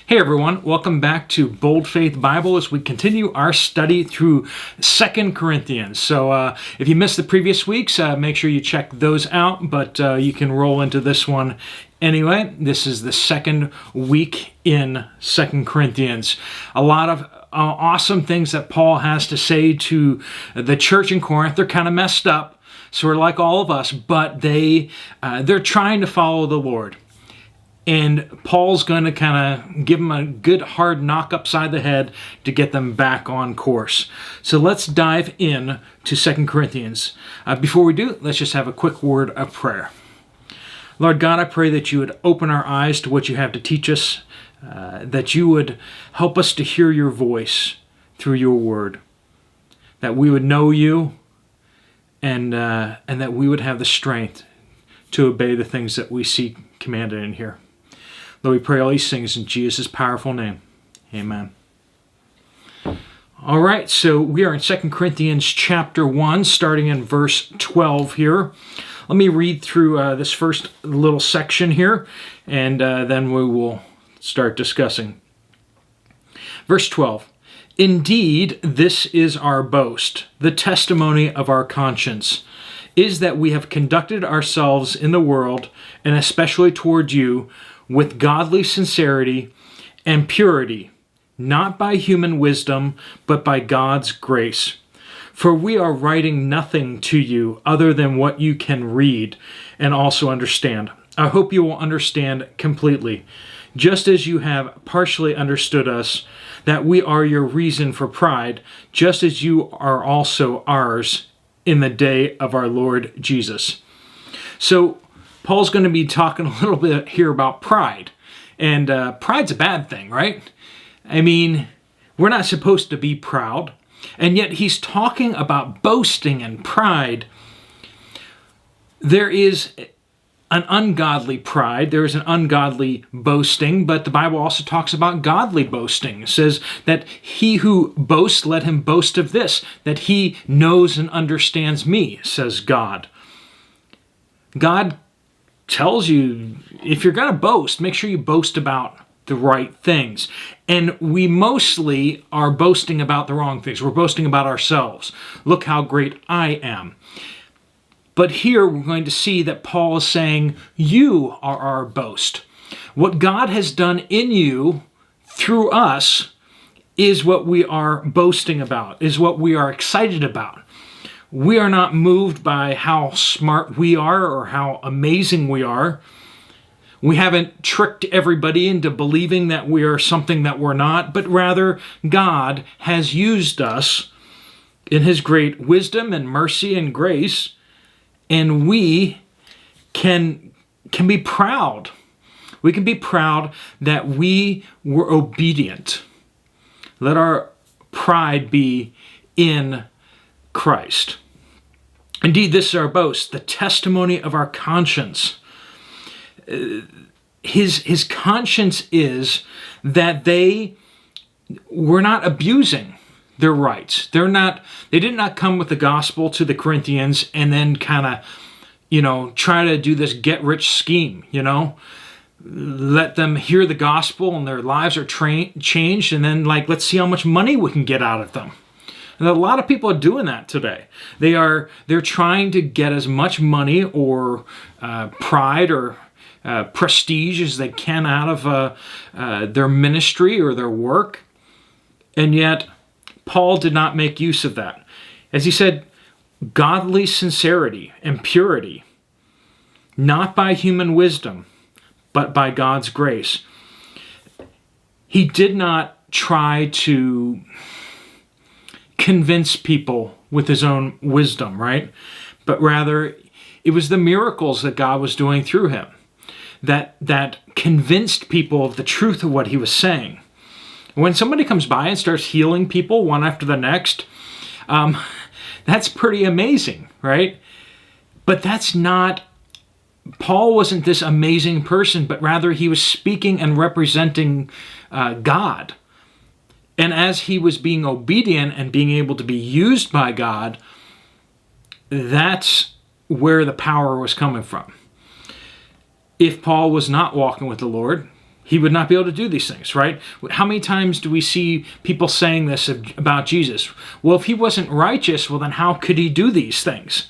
Hey everyone, welcome back to Bold Faith Bible as we continue our study through 2 Corinthians. So if you missed the previous weeks, make sure you check those out, but you can roll into this one anyway. This is the second week in 2 Corinthians. A lot of awesome things that Paul has to say to the church in Corinth. They're kind of messed up, sort of like all of us, but they're trying to follow the Lord. And Paul's going to kind of give them a good hard knock upside the head to get them back on course. So let's dive in to 2 Corinthians. Before we do, let's just have a quick word of prayer. Lord God, I pray that you would open our eyes to what you have to teach us, that you would help us to hear your voice through your word, that we would know you, and that we would have the strength to obey the things that we see commanded in here. Lord, we pray all these things in Jesus' powerful name. Amen. All right, so we are in 2 Corinthians chapter 1, starting in verse 12 here. Let me read through this first little section here, and then we will start discussing. Verse 12. Indeed, this is our boast, the testimony of our conscience, is that we have conducted ourselves in the world, and especially toward you, with godly sincerity and purity, not by human wisdom, but by God's grace. For we are writing nothing to you other than what you can read and also understand. I hope you will understand completely, just as you have partially understood us, that we are your reason for pride, just as you are also ours in the day of our Lord Jesus. So Paul's going to be talking a little bit here about pride. And pride's a bad thing, right? I mean, we're not supposed to be proud. And yet he's talking about boasting and pride. There is an ungodly pride. There is an ungodly boasting. But the Bible also talks about godly boasting. It says that he who boasts, let him boast of this, that he knows and understands me, says God. God tells you, if you're going to boast, make sure you boast about the right things. And we mostly are boasting about the wrong things. We're boasting about ourselves. Look how great I am. But here we're going to see that Paul is saying, you are our boast. What God has done in you through us is what we are boasting about, is what we are excited about. We are not moved by how smart we are or how amazing we are. We haven't tricked everybody into believing that we are something that we're not, but rather God has used us in his great wisdom and mercy and grace, and we can be proud. We can be proud that we were obedient. Let our pride be in Christ. Indeed, this is our boast, the testimony of our conscience. His conscience is that they were not abusing their rights. They did not come with the gospel to the Corinthians and then kind of, try to do this get-rich scheme, Let them hear the gospel and their lives are changed, and then, let's see how much money we can get out of them. And a lot of people are doing that today. They're trying to get as much money or pride or prestige as they can out of their ministry or their work. And yet, Paul did not make use of that. As he said, godly sincerity and purity, not by human wisdom, but by God's grace. He did not try to convince people with his own wisdom, right? But rather, it was the miracles that God was doing through him that convinced people of the truth of what he was saying. When somebody comes by and starts healing people one after the next, that's pretty amazing, right? But Paul wasn't this amazing person, but rather he was speaking and representing God. And as he was being obedient and being able to be used by God, that's where the power was coming from. If Paul was not walking with the Lord, he would not be able to do these things, right? How many times do we see people saying this about Jesus? Well, if he wasn't righteous, well, then how could he do these things?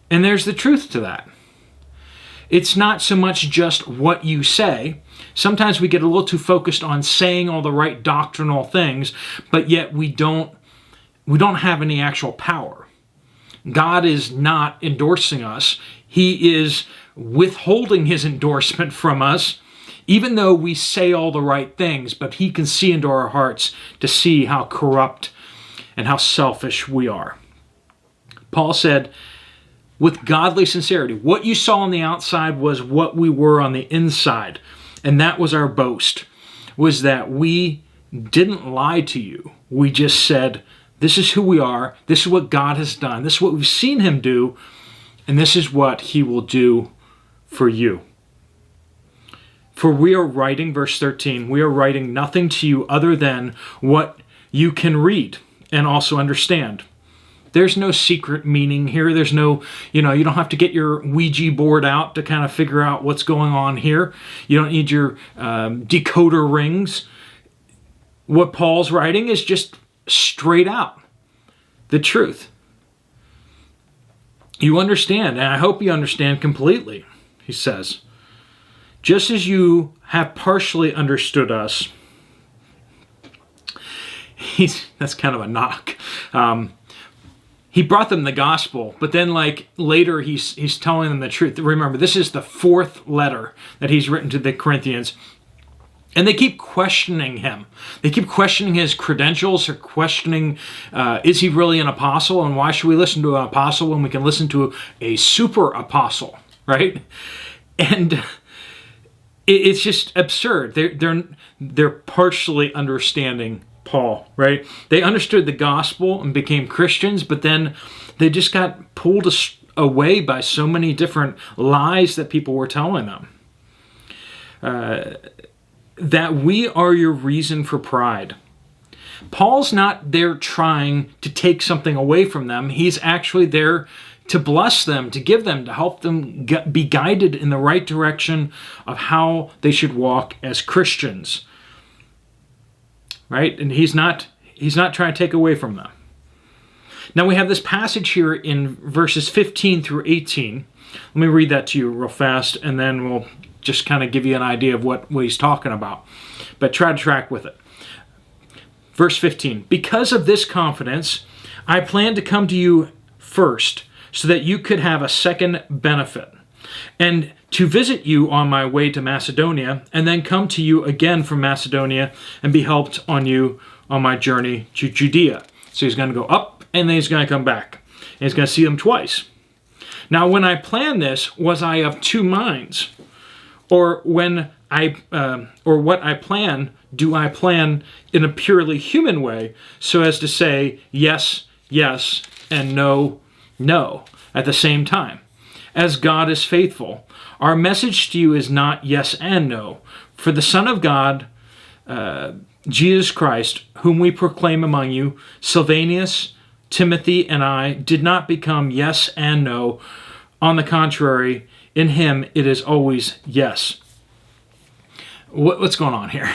And there's the truth to that. It's not so much just what you say. Sometimes we get a little too focused on saying all the right doctrinal things, but yet we don't have any actual power. God is not endorsing us. He is withholding his endorsement from us, even though we say all the right things, but he can see into our hearts to see how corrupt and how selfish we are. Paul said, with godly sincerity, what you saw on the outside was what we were on the inside. And that was our boast, was that we didn't lie to you. We just said, this is who we are. This is what God has done. This is what we've seen him do. And this is what he will do for you. For we are writing, verse 13, we are writing nothing to you other than what you can read and also understand. There's no secret meaning here. There's no, you don't have to get your Ouija board out to kind of figure out what's going on here. You don't need your decoder rings. What Paul's writing is just straight out the truth. You understand, and I hope you understand completely, he says. Just as you have partially understood us, that's kind of a knock. He brought them the gospel, but then later he's telling them the truth. Remember, this is the fourth letter that he's written to the Corinthians. And they keep questioning him. They keep questioning his credentials, or questioning, is he really an apostle? And why should we listen to an apostle when we can listen to a super apostle, right? And it's just absurd. They're partially understanding Paul, right? They understood the gospel and became Christians, but then they just got pulled away by so many different lies that people were telling them. That we are your reason for pride. Paul's not there trying to take something away from them. He's actually there to bless them, to give them, to help them be guided in the right direction of how they should walk as Christians. Right? And he's not trying to take away from them. Now we have this passage here in verses 15 through 18. Let me read that to you real fast, and then we'll just kind of give you an idea of what he's talking about. But try to track with it. Verse 15. Because of this confidence, I plan to come to you first, so that you could have a second benefit, and to visit you on my way to Macedonia, and then come to you again from Macedonia and be helped on you on my journey to Judea. So he's going to go up, and then he's going to come back. And he's going to see them twice. Now, when I planned this, was I of two minds? Or what I plan, do I plan in a purely human way, so as to say yes, yes, and no, no, at the same time? As God is faithful, our message to you is not yes and no. For the Son of God, Jesus Christ, whom we proclaim among you, Silvanus, Timothy, and I, did not become yes and no. On the contrary, in him it is always yes. What's going on here?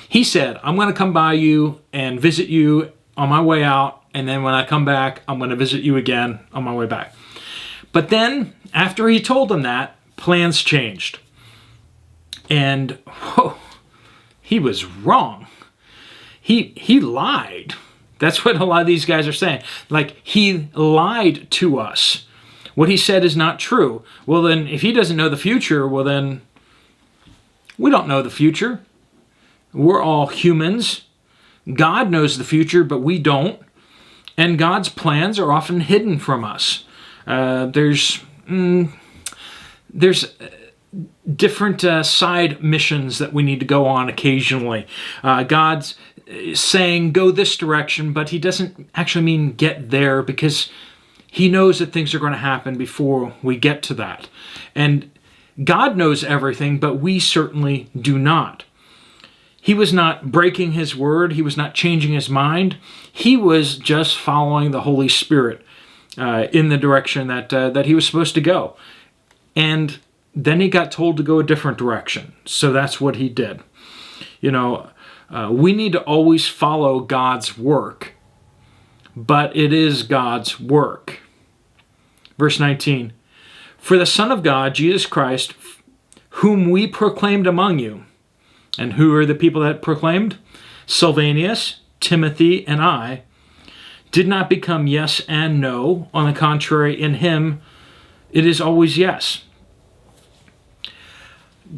He said, I'm going to come by you and visit you on my way out, and then when I come back, I'm going to visit you again on my way back. But then, after he told them that, plans changed. And, he was wrong. He lied. That's what a lot of these guys are saying. He lied to us. What he said is not true. Well, then, if he doesn't know the future, well, then, we don't know the future. We're all humans. God knows the future, but we don't. And God's plans are often hidden from us. There's different side missions that we need to go on occasionally. God's saying go this direction, but he doesn't actually mean get there, because he knows that things are going to happen before we get to that. And God knows everything, but we certainly do not. He was not breaking his word. He was not changing his mind. He was just following the Holy Spirit in the direction that he was supposed to go. And then he got told to go a different direction. So that's what he did. We need to always follow God's work, but it is God's work. Verse 19, for the Son of God, Jesus Christ, whom we proclaimed among you. And who are the people that proclaimed? Silvanus, Timothy, and I did not become yes and no. On the contrary, in him it is always yes.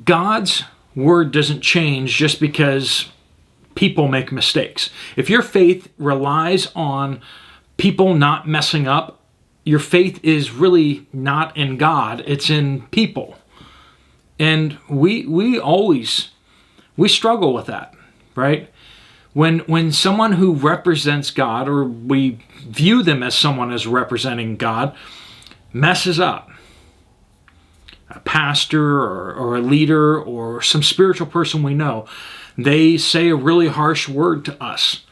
God's word doesn't change just because people make mistakes. If your faith relies on people not messing up, your faith is really not in God, it's in people. And we struggle with that, right? When someone who represents God, or we view them as someone as representing God, messes up, a pastor or a leader or some spiritual person we know, they say a really harsh word to us.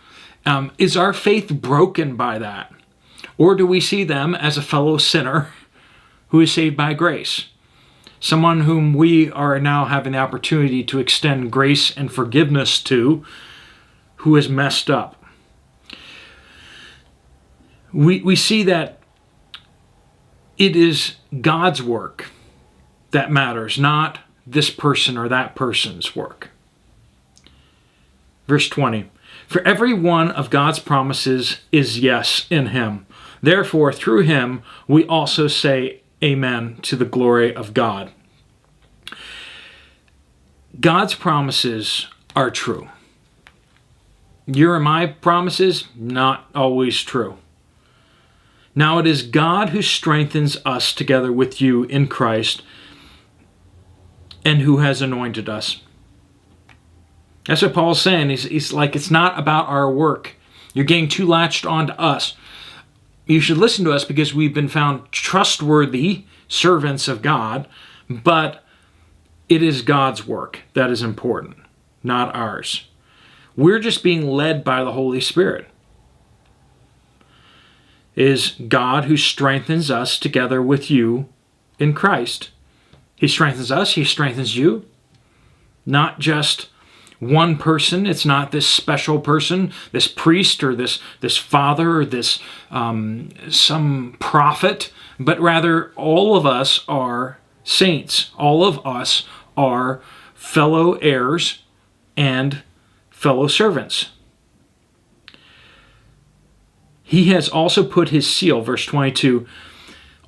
Is our faith broken by that? Or do we see them as a fellow sinner who is saved by grace? Someone whom we are now having the opportunity to extend grace and forgiveness to, who has messed up. We see that it is God's work that matters, not this person or that person's work. Verse 20, for every one of God's promises is yes in him. Therefore, through him, we also say amen to the glory of God. God's promises are true. Your and my promises, not always true. Now it is God who strengthens us together with you in Christ and who has anointed us. That's what Paul's saying. He's like, it's not about our work. You're getting too latched onto us. You should listen to us because we've been found trustworthy servants of God, but it is God's work that is important, not ours. We're just being led by the Holy Spirit. It is God who strengthens us together with you in Christ. He strengthens us, He strengthens you. Not just one person. It's not this special person, this priest or this father or this some prophet, but rather all of us are saints. All of us are fellow heirs and fellow servants. He has also put His seal, verse 22,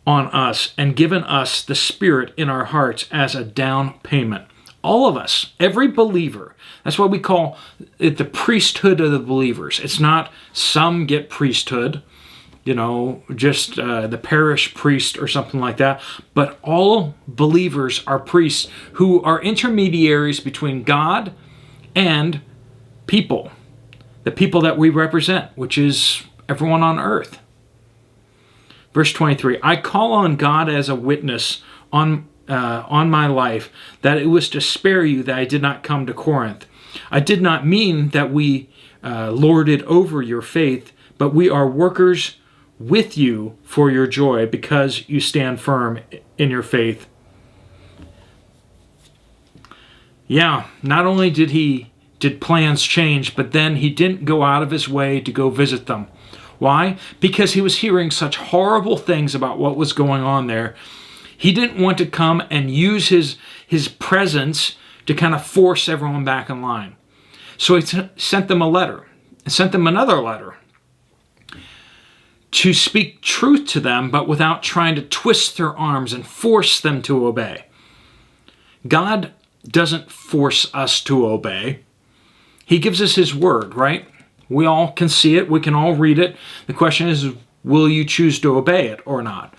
on us and given us the Spirit in our hearts as a down payment. All of us, every believer. That's why we call it the priesthood of the believers. It's not some get priesthood, just the parish priest or something like that. But all believers are priests who are intermediaries between God and people. The people that we represent, which is everyone on earth. Verse 23, I call on God as a witness on my life, that it was to spare you that I did not come to Corinth. I did not mean that we lorded over your faith, but we are workers with you for your joy, because you stand firm in your faith. Yeah, not only did plans change, but then he didn't go out of his way to go visit them. Why? Because he was hearing such horrible things about what was going on there. He didn't want to come and use his presence to kind of force everyone back in line. So he sent them a letter, sent them another letter to speak truth to them, but without trying to twist their arms and force them to obey. God doesn't force us to obey. He gives us His word, right? We all can see it. We can all read it. The question is, will you choose to obey it or not?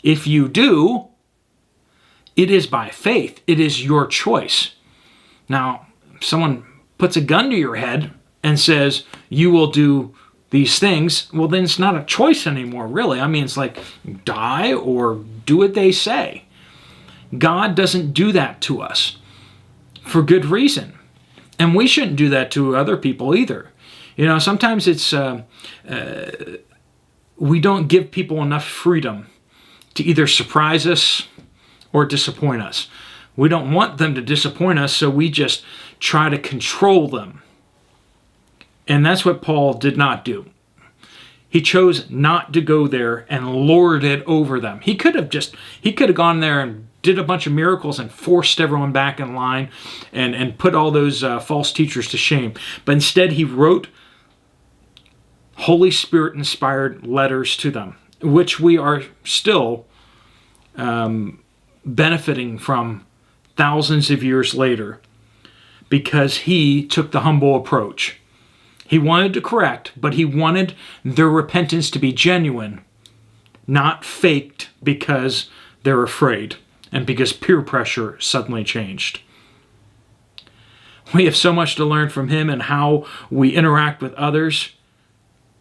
If you do, it is by faith. It is your choice. Now, if someone puts a gun to your head and says, you will do these things, well, then it's not a choice anymore, really. I mean, it's like die or do what they say. God doesn't do that to us for good reason. And we shouldn't do that to other people either. Sometimes it's we don't give people enough freedom to either surprise us or disappoint us. We don't want them to disappoint us, so we just try to control them. And that's what Paul did not do. He chose not to go there and lord it over them. He could have gone there and did a bunch of miracles and forced everyone back in line and put all those false teachers to shame. But instead, he wrote Holy Spirit-inspired letters to them, which we are still benefiting from thousands of years later, because he took the humble approach. He wanted to correct, but he wanted their repentance to be genuine, not faked because they're afraid and because peer pressure suddenly changed. We have so much to learn from him and how we interact with others,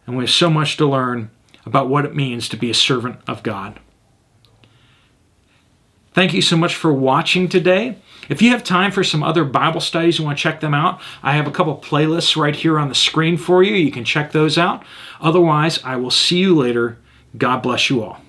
and we have so much to learn about what it means to be a servant of God. Thank you so much for watching today. If you have time for some other Bible studies, you want to check them out, I have a couple playlists right here on the screen for you. You can check those out. Otherwise, I will see you later. God bless you all.